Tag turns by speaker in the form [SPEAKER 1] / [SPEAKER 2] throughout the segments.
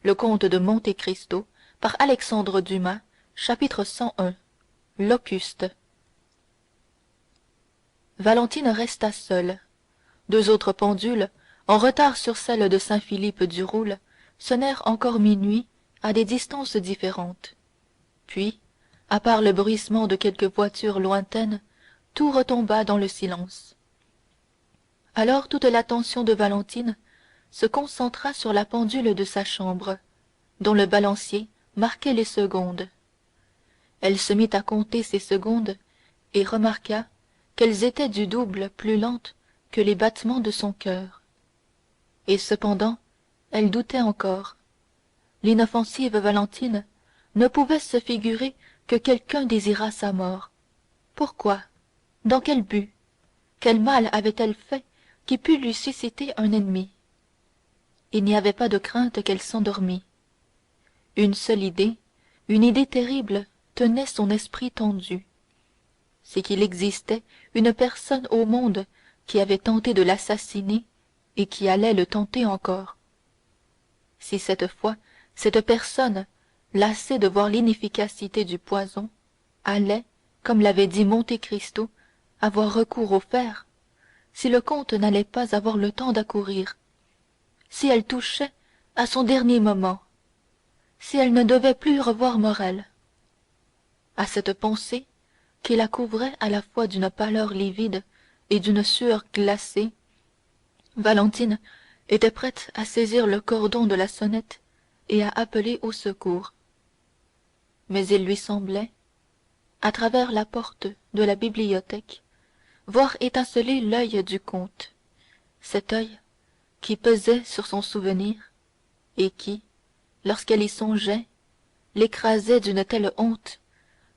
[SPEAKER 1] le comte de Monte Cristo par Alexandre Dumas. Chapitre 101. Locuste. Valentine resta seule. Deux autres pendules, en retard sur celle de Saint-Philippe du Roule, sonnèrent encore minuit à des distances différentes. Puis, à part le bruissement de quelques voitures lointaines, tout retomba dans le silence. Alors toute l'attention de Valentine se concentra sur la pendule de sa chambre, dont le balancier marquait les secondes. Elle se mit à compter ces secondes et remarqua qu'elles étaient du double plus lentes que les battements de son coeur. Et cependant, elle doutait encore. L'inoffensive Valentine ne pouvait se figurer que quelqu'un désirât sa mort. Pourquoi? Dans quel but? Quel mal avait-elle fait qui pût lui susciter un ennemi? Il n'y avait pas de crainte qu'elle s'endormît. Une seule idée, une idée terrible, tenait son esprit tendu. C'est qu'il existait une personne au monde qui avait tenté de l'assassiner et qui allait le tenter encore. Si cette fois cette personne, lassée de voir l'inefficacité du poison, allait, comme l'avait dit Monte Cristo, avoir recours au fer, si le comte n'allait pas avoir le temps d'accourir, si elle touchait à son dernier moment, si elle ne devait plus revoir Morrel. À cette pensée, qui la couvrait à la fois d'une pâleur livide et d'une sueur glacée, Valentine était prête à saisir le cordon de la sonnette et à appeler au secours. Mais il lui semblait, à travers la porte de la bibliothèque, voir étinceler l'œil du comte, cet œil qui pesait sur son souvenir et qui, lorsqu'elle y songeait, l'écrasait d'une telle honte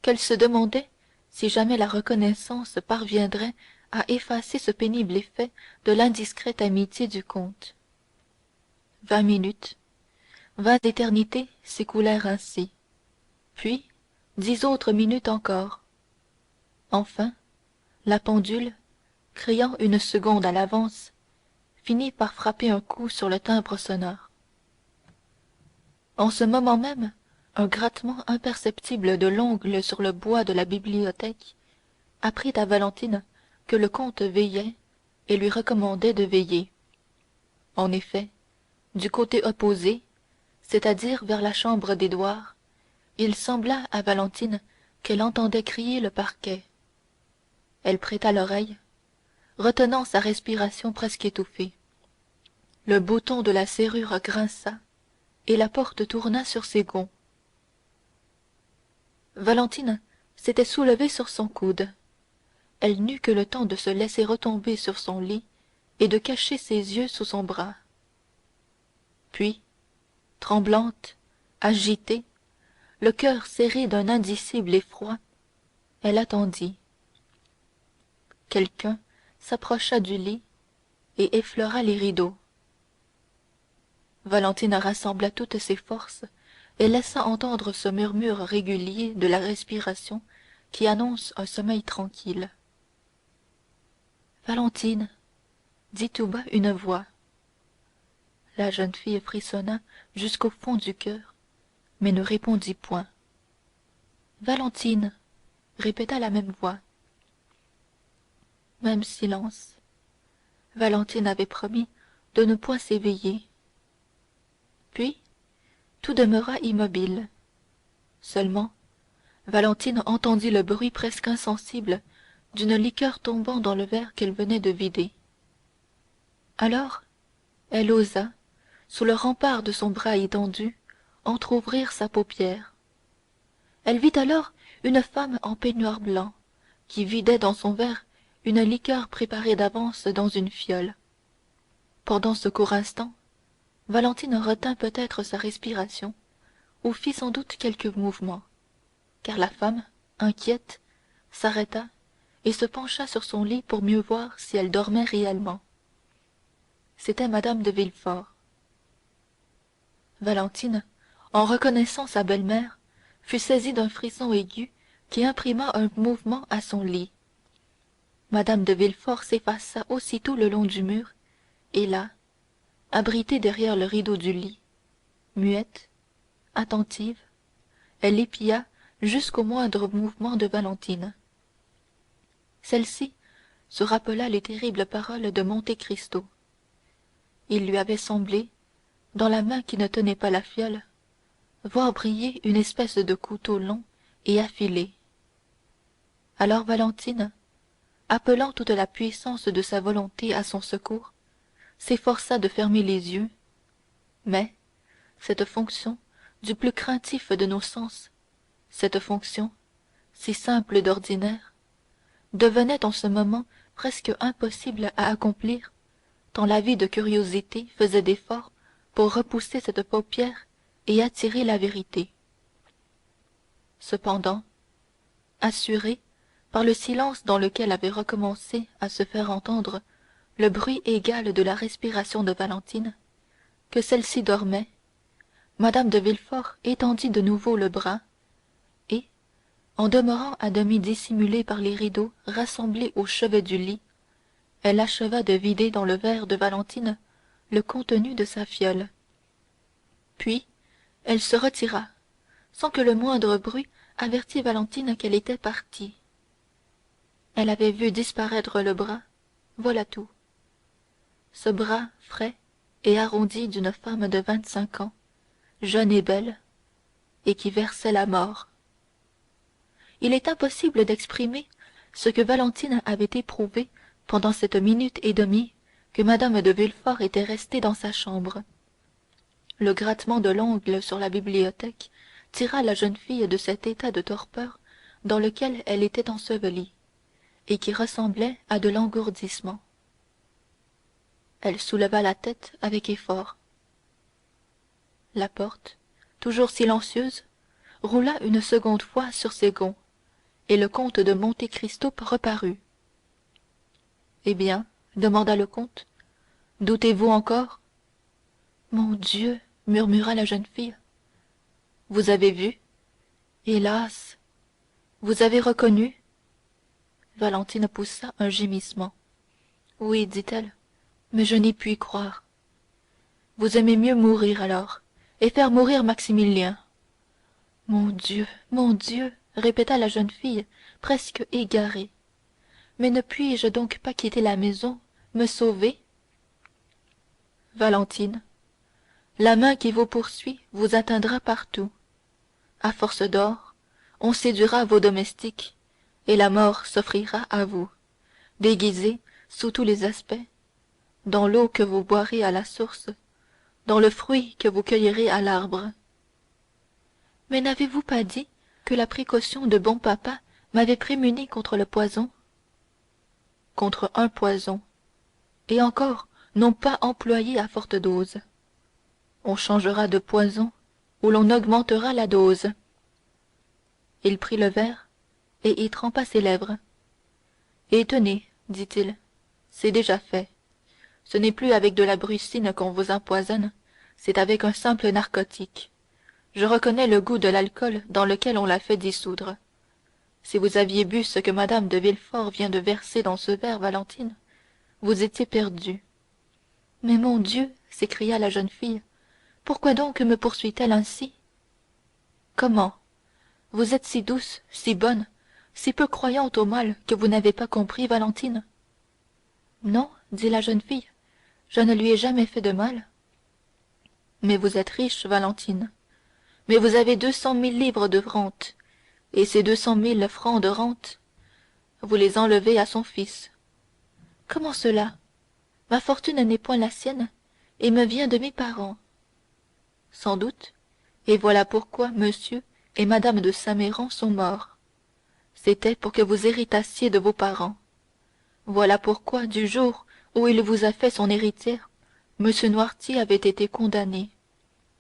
[SPEAKER 1] qu'elle se demandait si jamais la reconnaissance parviendrait à effacer ce pénible effet de l'indiscrète amitié du comte. 20 minutes, 20 éternités s'écoulèrent ainsi, puis 10 autres minutes encore. Enfin, la pendule, criant une seconde à l'avance, finit par frapper un coup sur le timbre sonore. En ce moment même, un grattement imperceptible de l'ongle sur le bois de la bibliothèque apprit à Valentine que le comte veillait et lui recommandait de veiller. En effet, du côté opposé, c'est-à-dire vers la chambre d'Édouard, il sembla à Valentine qu'elle entendait crier le parquet. Elle prêta l'oreille, retenant sa respiration presque étouffée. Le bouton de la serrure grinça et la porte tourna sur ses gonds. Valentine s'était soulevée sur son coude. Elle n'eut que le temps de se laisser retomber sur son lit et de cacher ses yeux sous son bras. Puis, tremblante, agitée, le coeur serré d'un indicible effroi, elle attendit. Quelqu'un s'approcha du lit et effleura les rideaux. Valentine rassembla toutes ses forces et laissa entendre ce murmure régulier de la respiration qui annonce un sommeil tranquille. Valentine, dit tout bas une voix. La jeune fille frissonna jusqu'au fond du cœur, mais ne répondit point. Valentine, répéta la même voix. Même silence. Valentine avait promis de ne point s'éveiller. Puis, tout demeura immobile. Seulement, Valentine entendit le bruit presque insensible d'une liqueur tombant dans le verre qu'elle venait de vider. Alors, elle osa, sous le rempart de son bras étendu, entr'ouvrir sa paupière. Elle vit alors une femme en peignoir blanc, qui vidait dans son verre une liqueur préparée d'avance dans une fiole. Pendant ce court instant, Valentine retint peut-être sa respiration, ou fit sans doute quelque mouvement, car la femme, inquiète, s'arrêta et se pencha sur son lit pour mieux voir si elle dormait réellement. C'était Madame de Villefort. Valentine, en reconnaissant sa belle-mère, fut saisie d'un frisson aigu qui imprima un mouvement à son lit. Madame de Villefort s'effaça aussitôt le long du mur, et là, abritée derrière le rideau du lit, muette, attentive, elle épia jusqu'au moindre mouvement de Valentine. Celle-ci se rappela les terribles paroles de Monte Cristo. Il lui avait semblé, dans la main qui ne tenait pas la fiole, voir briller une espèce de couteau long et affilé. Alors Valentine, appelant toute la puissance de sa volonté à son secours, s'efforça de fermer les yeux, mais cette fonction du plus craintif de nos sens, cette fonction, si simple d'ordinaire, devenait en ce moment presque impossible à accomplir, tant l'avide curiosité faisait d'efforts pour repousser cette paupière et attirer la vérité. Cependant, assurée par le silence dans lequel avait recommencé à se faire entendre le bruit égal de la respiration de Valentine, que celle-ci dormait, mme de Villefort étendit de nouveau le bras, et, en demeurant à demi dissimulée par les rideaux rassemblés au chevet du lit, elle acheva de vider dans le verre de Valentine le contenu de sa fiole. Puis elle se retira, sans que le moindre bruit avertît Valentine qu'elle était partie. Elle avait vu disparaître le bras, voilà tout. Ce bras frais et arrondi d'une femme de 25 ans, jeune et belle, et qui versait la mort. Il est impossible d'exprimer ce que Valentine avait éprouvé pendant cette minute et demie que mme de Villefort était restée dans sa chambre. Le grattement de l'ongle sur la bibliothèque tira la jeune fille de cet état de torpeur dans lequel elle était ensevelie, et qui ressemblait à de l'engourdissement. Elle souleva la tête avec effort. La porte, toujours silencieuse, roula une seconde fois sur ses gonds, et le comte de Monte Cristo reparut. Eh bien, demanda le comte, doutez-vous encore? Mon Dieu, murmura la jeune fille. Vous avez vu? Hélas! Vous avez reconnu? Valentine poussa un gémissement. Oui, dit-elle, mais je n'y puis croire. Vous aimez mieux mourir alors, et faire mourir Maximilien. Mon Dieu, répéta la jeune fille, presque égarée. Mais ne puis-je donc pas quitter la maison, me sauver? Valentine, la main qui vous poursuit vous atteindra partout. À force d'or, on séduira vos domestiques, et la mort s'offrira à vous, déguisée sous tous les aspects, dans l'eau que vous boirez à la source, dans le fruit que vous cueillerez à l'arbre. Mais n'avez-vous pas dit que la précaution de bon papa m'avait prémuni contre le poison? Contre un poison, et encore non pas employé à forte dose. On changera de poison ou l'on augmentera la dose. Il prit le verre et y trempa ses lèvres. Et tenez, dit-il, c'est déjà fait. Ce n'est plus avec de la brucine qu'on vous empoisonne, c'est avec un simple narcotique. Je reconnais le goût de l'alcool dans lequel on l'a fait dissoudre. Si vous aviez bu ce que mme de Villefort vient de verser dans ce verre, Valentine, vous étiez perdue. Mais mon Dieu, s'écria la jeune fille, pourquoi donc me poursuit-elle ainsi? Comment? Vous êtes si douce, si bonne, si peu croyante au mal que vous n'avez pas compris, Valentine? Non, dit la jeune fille, je ne lui ai jamais fait de mal. Mais vous êtes riche, Valentine. Mais vous avez 200 000 livres de rente, et ces 200 000 francs de rente, vous les enlevez à son fils. Comment cela? Ma fortune n'est point la sienne, et me vient de mes parents. Sans doute, et voilà pourquoi monsieur et madame de Saint Méran sont morts. C'était pour que vous héritassiez de vos parents. Voilà pourquoi, du jour où il vous a fait son héritière, monsieur Noirtier avait été condamné.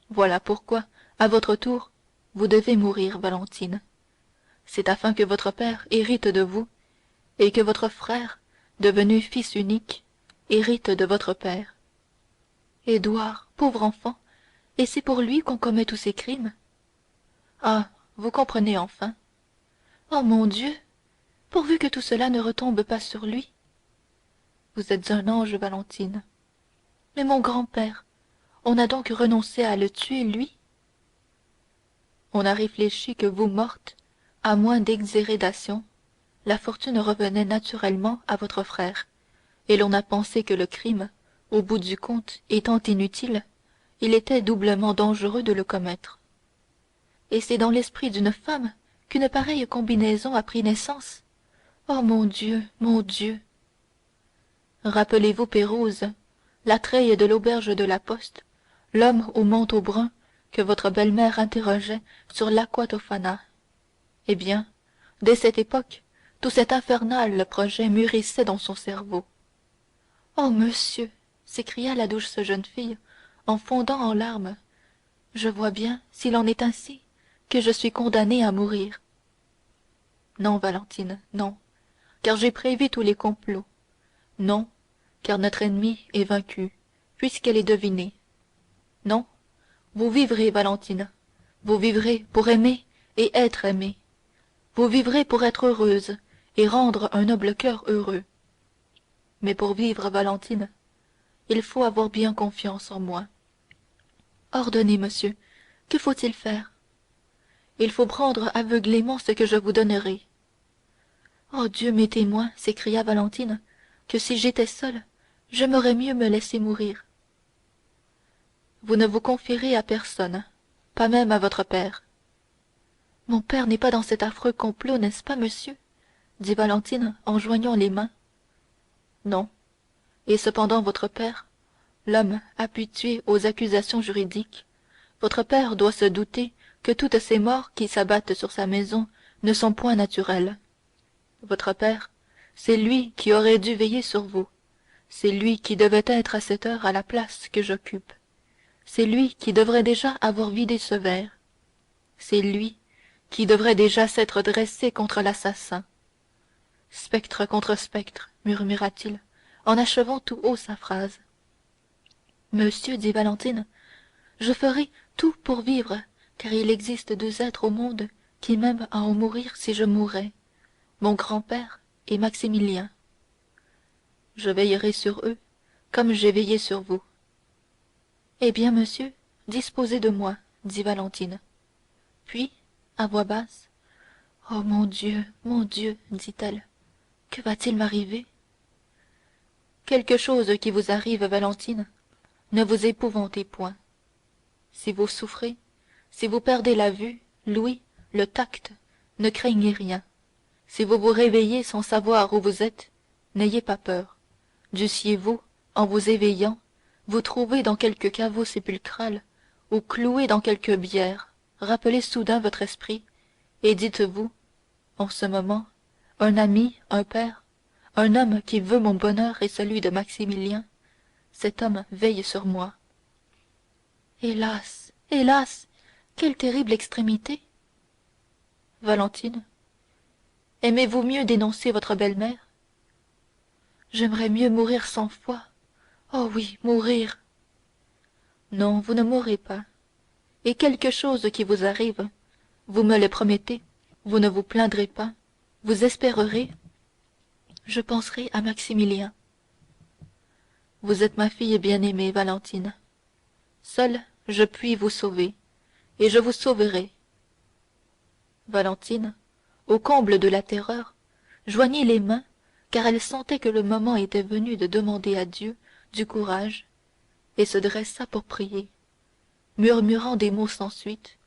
[SPEAKER 1] Voilà pourquoi, à votre tour, vous devez mourir, Valentine. C'est afin que votre père hérite de vous, et que votre frère, devenu fils unique, hérite de votre père. Édouard, pauvre enfant, et c'est pour lui qu'on commet tous ces crimes? Ah, vous comprenez enfin. Oh mon Dieu, pourvu que tout cela ne retombe pas sur lui. Vous êtes un ange, Valentine. Mais mon grand-père, On a donc renoncé à le tuer, lui? On a réfléchi que vous morte, à moins d'exhérédation, la fortune revenait naturellement à votre frère, et l'on a pensé que le crime, au bout du compte, étant inutile, il était doublement dangereux de le commettre. Et c'est dans l'esprit d'une femme qu'une pareille combinaison a pris naissance. Oh mon Dieu, mon Dieu! Rappelez-vous Pérouse, la treille de l'auberge de la Poste, l'homme au manteau brun que votre belle-mère interrogeait sur l'Aqua Tofana. Eh bien, dès cette époque, tout cet infernal projet mûrissait dans son cerveau. Oh monsieur, s'écria la douce jeune fille, en fondant en larmes, je vois bien, s'il en est ainsi, que je suis condamnée à mourir. Non, Valentine, non, car j'ai prévu tous les complots. Non, car notre ennemie est vaincue, puisqu'elle est devinée. Non, vous vivrez, Valentine, vous vivrez pour aimer et être aimée. Vous vivrez pour être heureuse et rendre un noble cœur heureux. Mais pour vivre, Valentine, il faut avoir bien confiance en moi. Ordonnez, monsieur, que faut-il faire? Il faut prendre aveuglément ce que je vous donnerai. Oh Dieu m'est témoin, s'écria Valentine, que si j'étais seule, j'aimerais mieux me laisser mourir. Vous ne vous confierez à personne, pas même à votre père. Mon père n'est pas dans cet affreux complot, n'est-ce pas, monsieur? Dit Valentine en joignant les mains. Non. Et cependant votre père, l'homme habitué aux accusations juridiques, votre père doit se douter que toutes ces morts qui s'abattent sur sa maison ne sont point naturelles. Votre père, c'est lui qui aurait dû veiller sur vous. C'est lui qui devait être à cette heure à la place que j'occupe. C'est lui qui devrait déjà avoir vidé ce verre. C'est lui qui devrait déjà s'être dressé contre l'assassin. Spectre contre spectre, murmura-t-il, en achevant tout haut sa phrase. Monsieur, dit Valentine, je ferai tout pour vivre, car il existe deux êtres au monde qui m'aiment à en mourir si je mourais, mon grand-père et Maximilien. Je veillerai sur eux, comme j'ai veillé sur vous. Eh bien, monsieur, disposez de moi, dit Valentine. Puis, à voix basse, oh mon Dieu, dit-elle, que va-t-il m'arriver? Quelque chose qui vous arrive, Valentine, ne vous épouvantez point. Si vous souffrez, si vous perdez la vue, l'ouïe, le tact, ne craignez rien. Si vous vous réveillez sans savoir où vous êtes, n'ayez pas peur. Dussiez-vous, en vous éveillant, vous trouver dans quelque caveau sépulcral ou cloué dans quelque bière, rappelez soudain votre esprit et dites-vous, en ce moment, un ami, un père, un homme qui veut mon bonheur et celui de Maximilien, cet homme veille sur moi. Hélas, hélas, quelle terrible extrémité! Valentine, aimez-vous mieux dénoncer votre belle-mère? J'aimerais mieux mourir 100 fois. Oh oui, mourir. Non, vous ne mourrez pas. Et quelque chose qui vous arrive, vous me le promettez, vous ne vous plaindrez pas, vous espérerez, je penserai à Maximilien. Vous êtes ma fille bien-aimée, Valentine. Seul je puis vous sauver, et je vous sauverai. Valentine, au comble de la terreur, joignit les mains, car elle sentait que le moment était venu de demander à Dieu du courage, et se dressa pour prier, murmurant des mots sans suite,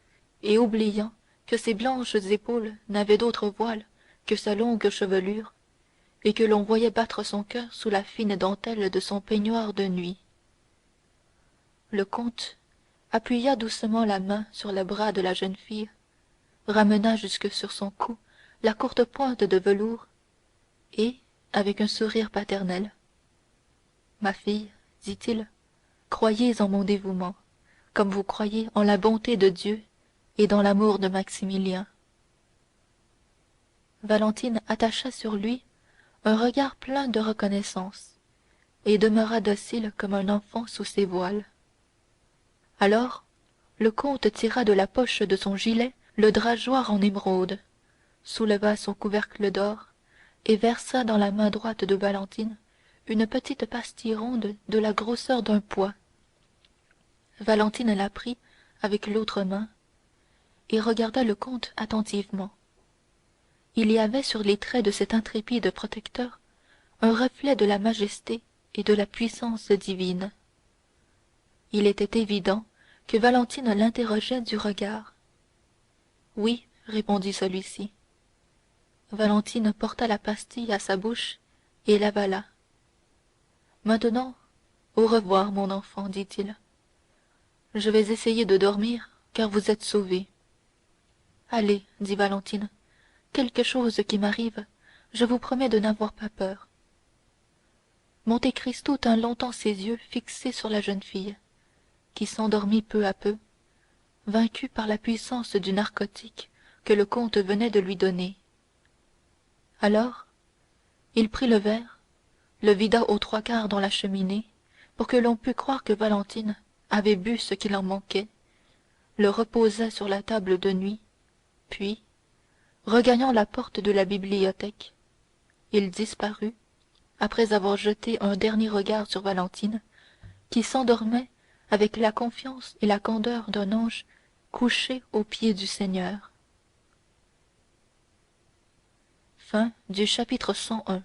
[SPEAKER 1] et oubliant que ses blanches épaules n'avaient d'autre voile que sa longue chevelure, et que l'on voyait battre son cœur sous la fine dentelle de son peignoir de nuit. Le comte appuya doucement la main sur le bras de la jeune fille, ramena jusque sur son cou la courte pointe de velours, et, avec un sourire paternel, ma fille, dit-il, croyez en mon dévouement, comme vous croyez en la bonté de Dieu et dans l'amour de Maximilien. Valentine attacha sur lui un regard plein de reconnaissance, et demeura docile comme un enfant sous ses voiles. Alors, le comte tira de la poche de son gilet le drageoir en émeraude, souleva son couvercle d'or et versa dans la main droite de Valentine une petite pastille ronde de la grosseur d'un pois. Valentine la prit avec l'autre main et regarda le comte attentivement. Il y avait sur les traits de cet intrépide protecteur un reflet de la majesté et de la puissance divine. Il était évident que Valentine l'interrogeait du regard. Oui, répondit celui-ci. Valentine porta la pastille à sa bouche et l'avala. Maintenant, au revoir, mon enfant, dit-il. Je vais essayer de dormir, car vous êtes sauvé. Allez, dit Valentine, quelque chose qui m'arrive, je vous promets de n'avoir pas peur. Monte Cristo tint longtemps ses yeux fixés sur la jeune fille, qui s'endormit peu à peu, vaincue par la puissance du narcotique que le comte venait de lui donner. Alors, il prit le verre, le vida aux trois quarts dans la cheminée, pour que l'on pût croire que Valentine avait bu ce qu'il en manquait, le reposa sur la table de nuit, puis, regagnant la porte de la bibliothèque, il disparut, après avoir jeté un dernier regard sur Valentine, qui s'endormait avec la confiance et la candeur d'un ange couché aux pieds du Seigneur. Chapitre 101.